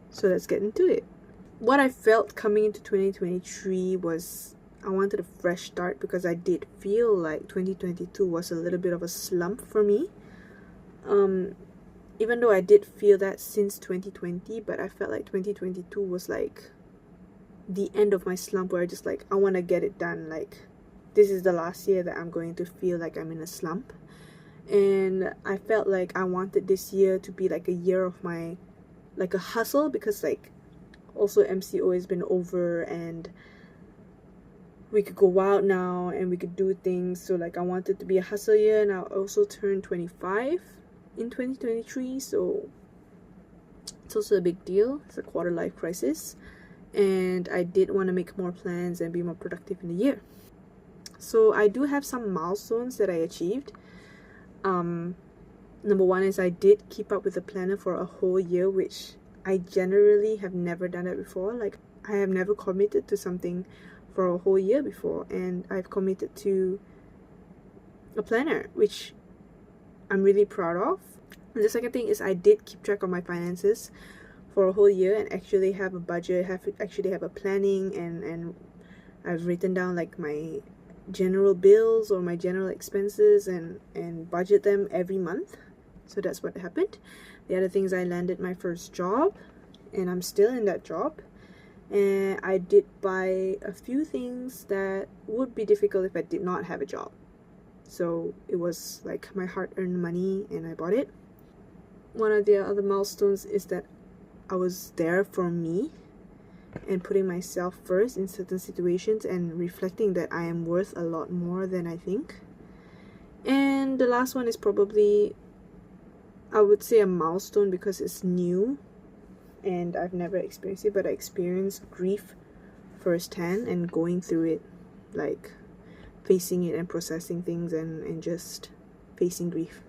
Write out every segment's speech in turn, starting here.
So let's get into it. What I felt coming into 2023 was I wanted a fresh start because I did feel like 2022 was a little bit of a slump for me. Even though I did feel that since 2020, but I felt like 2022 was like the end of my slump where I just like I want to get it done. Like this is the last year that I'm going to feel like I'm in a slump. And I felt like I wanted this year to be like a year of my like a hustle, because like also MCO has been over and we could go out now and we could do things. So like I wanted to be a hustle year, and I also turned 25 in 2023, so it's also a big deal. It's a quarter life crisis, and I did want to make more plans and be more productive in the year. So I do have some milestones that I achieved. Number one is I did keep up with the planner for a whole year, which I generally have never done that before. Like I have never committed to something for a whole year before, and I've committed to a planner, which I'm really proud of. And the second thing is I did keep track of my finances for a whole year and actually have a budget, actually have a planning, and I've written down like my general bills or my general expenses and budget them every month. So that's what happened. The other things, I landed my first job and I'm still in that job, and I did buy a few things that would be difficult if I did not have a job. So it was like my hard-earned money and I bought it. One of the other milestones is that I was there for me and putting myself first in certain situations and reflecting that I am worth a lot more than I think. And the last one is probably, I would say, a milestone because it's new and I've never experienced it, but I experienced grief firsthand and going through it, like facing it and processing things and just facing grief.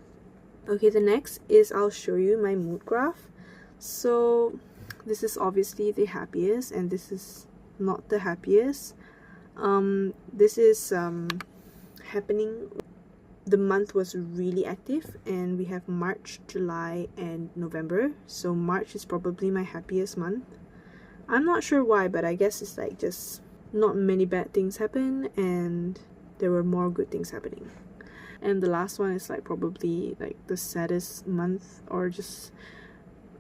Okay, the next is I'll show you my mood graph. So this is obviously the happiest and this is not the happiest. This is happening. The month was really active and we have March, July and November. So March is probably my happiest month. I'm not sure why, but I guess it's like just not many bad things happen and there were more good things happening. And the last one is like probably like the saddest month, or just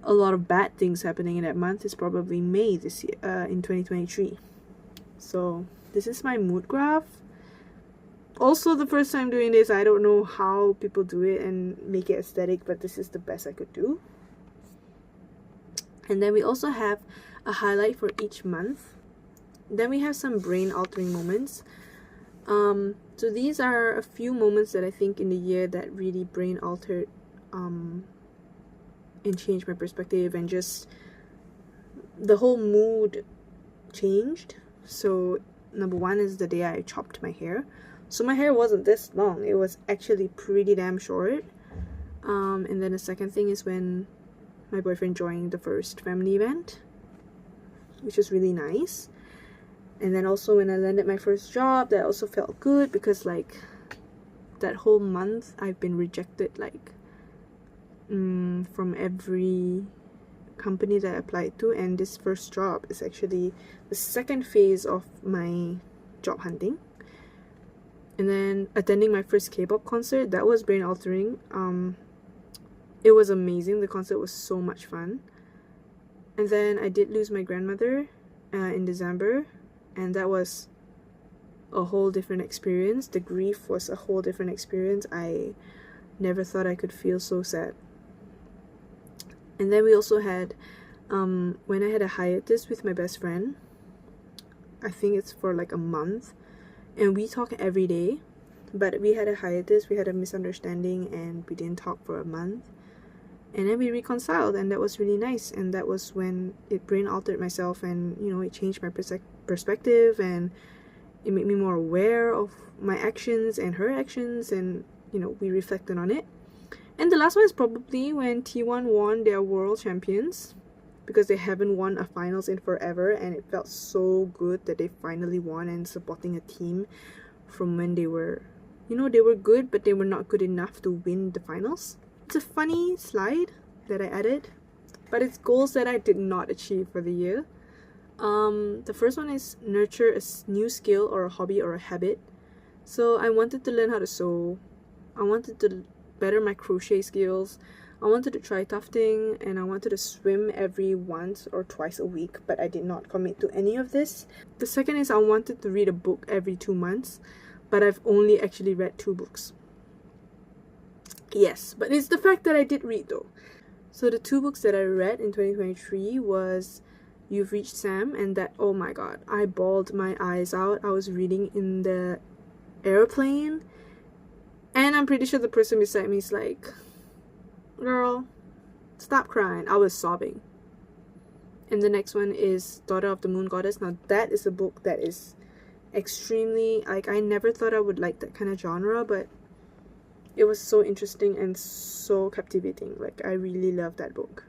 a lot of bad things happening in that month, is probably May this year, in 2023. So this is my mood graph. Also, the first time doing this, I don't know how people do it and make it aesthetic, but this is the best I could do. And then we also have a highlight for each month. Then we have some brain altering moments. So these are a few moments that I think in the year that really brain altered and changed my perspective, and just the whole mood changed. So number one is the day I chopped my hair. So my hair wasn't this long, it was actually pretty damn short. And then the second thing is when my boyfriend joined the first family event, which was really nice. And then also when I landed my first job, that also felt good because like that whole month I've been rejected like from every company that I applied to, and this first job is actually the second phase of my job hunting. And then attending my first K-pop concert, that was brain altering. It was amazing. The concert was so much fun. And then I did lose my grandmother in December, and that was a whole different experience. The grief was a whole different experience. I never thought I could feel so sad. And then we also had when I had a hiatus with my best friend, I think it's for like a month, and we talk every day, but we had a hiatus, we had a misunderstanding, and we didn't talk for a month. And then we reconciled, and that was really nice. And that was when it brain altered myself, and you know, it changed my perspective, and it made me more aware of my actions and her actions, and you know, we reflected on it. And the last one is probably when T1 won their world champions, because they haven't won a finals in forever, and it felt so good that they finally won, and supporting a team from when they were, you know, they were good but they were not good enough to win the finals. It's a funny slide that I added. but it's goals that I did not achieve for the year. The first one is nurture a new skill or a hobby or a habit. So I wanted to learn how to sew. I wanted to better my crochet skills. I wanted to try tufting, and I wanted to swim every once or twice a week, but I did not commit to any of this. The second is I wanted to read a book every 2 months, but I've only actually read 2 books. Yes, but it's the fact that I did read though. So the 2 books that I read in 2023 was You've Reached Sam, and that, oh my god, I bawled my eyes out. I was reading in the airplane, and I'm pretty sure the person beside me is like, girl, stop crying. I was sobbing. And the next one is Daughter of the Moon Goddess. Now that is a book that is extremely, like, I never thought I would like that kind of genre, but it was so interesting and so captivating. Like, I really loved that book.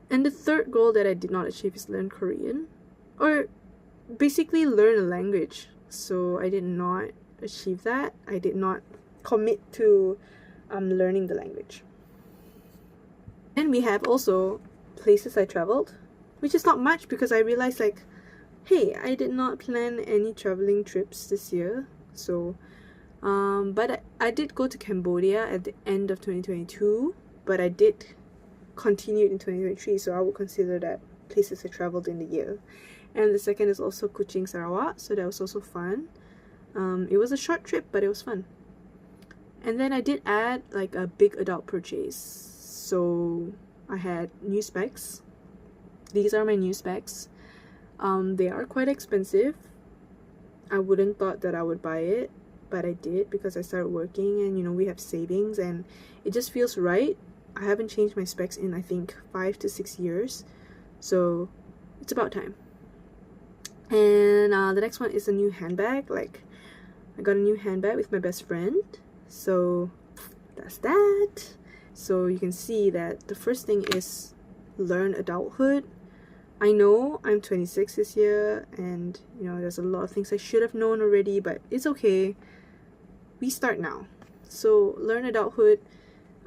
And the third goal that I did not achieve is learn Korean, or basically learn a language. So I did not achieve that. I did not commit to learning the language. And we have also places I traveled, which is not much because I realized, like, hey, I did not plan any traveling trips this year. So but I did go to Cambodia at the end of 2022, but I did continue in 2023, so I would consider that places I traveled in the year. And the second is also Kuching, Sarawak, so that was also fun. It was a short trip, but it was fun. And then I did add like a big adult purchase. So I had new specs. These are my new specs. They are quite expensive. I wouldn't thought that I would buy it, but I did because I started working, and you know, we have savings and it just feels right. I haven't changed my specs in I think 5 to 6 years, so it's about time. And the next one is a new handbag. Like, I got a new handbag with my best friend, so that's that. So you can see that the first thing is learn adulthood. I know I'm 26 this year, and you know, there's a lot of things I should have known already, but it's okay. We start now. So learn adulthood.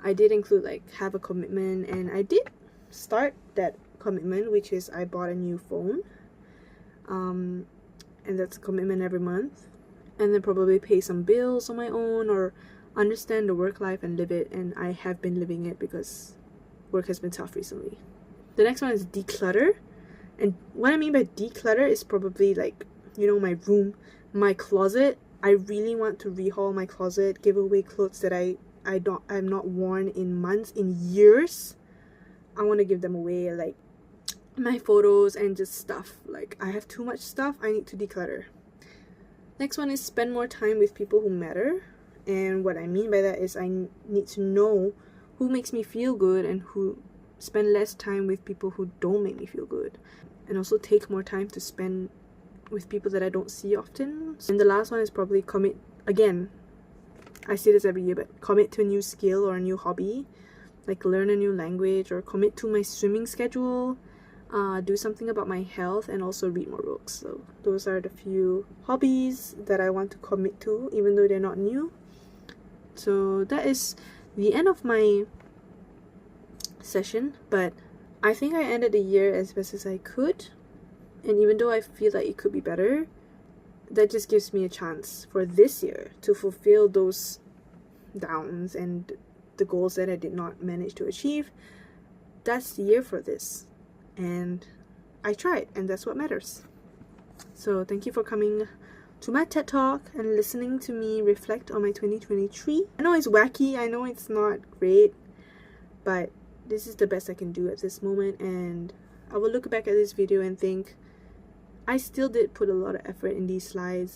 I did include like have a commitment, and I did start that commitment, which is I bought a new phone. And that's a commitment every month. And then probably pay some bills on my own, or understand the work life and live it. And I have been living it because work has been tough recently. The next one is declutter. And what I mean by declutter is probably like, you know, my room, my closet. I really want to rehaul my closet, give away clothes that I'm not worn in months, in years. I want to give them away, like my photos and just stuff. Like, I have too much stuff. I need to declutter. Next one is spend more time with people who matter. And what I mean by that is I need to know who makes me feel good and who spend less time with people who don't make me feel good. And also take more time to spend with people that I don't see often. And the last one is probably commit. Again, I say this every year, but commit to a new skill or a new hobby. Like learn a new language, or commit to my swimming schedule. Do something about my health, and also read more books. So those are the few hobbies that I want to commit to, even though they're not new. So that is the end of my session, but I think I ended the year as best as I could. And even though I feel like it could be better, that just gives me a chance for this year to fulfill those downs and the goals that I did not manage to achieve. That's the year for this. And I tried, and that's what matters. So thank you for coming to my TED Talk and listening to me reflect on my 2023. I know it's wacky, I know it's not great, but this is the best I can do at this moment, and I will look back at this video and think I still did put a lot of effort in these slides.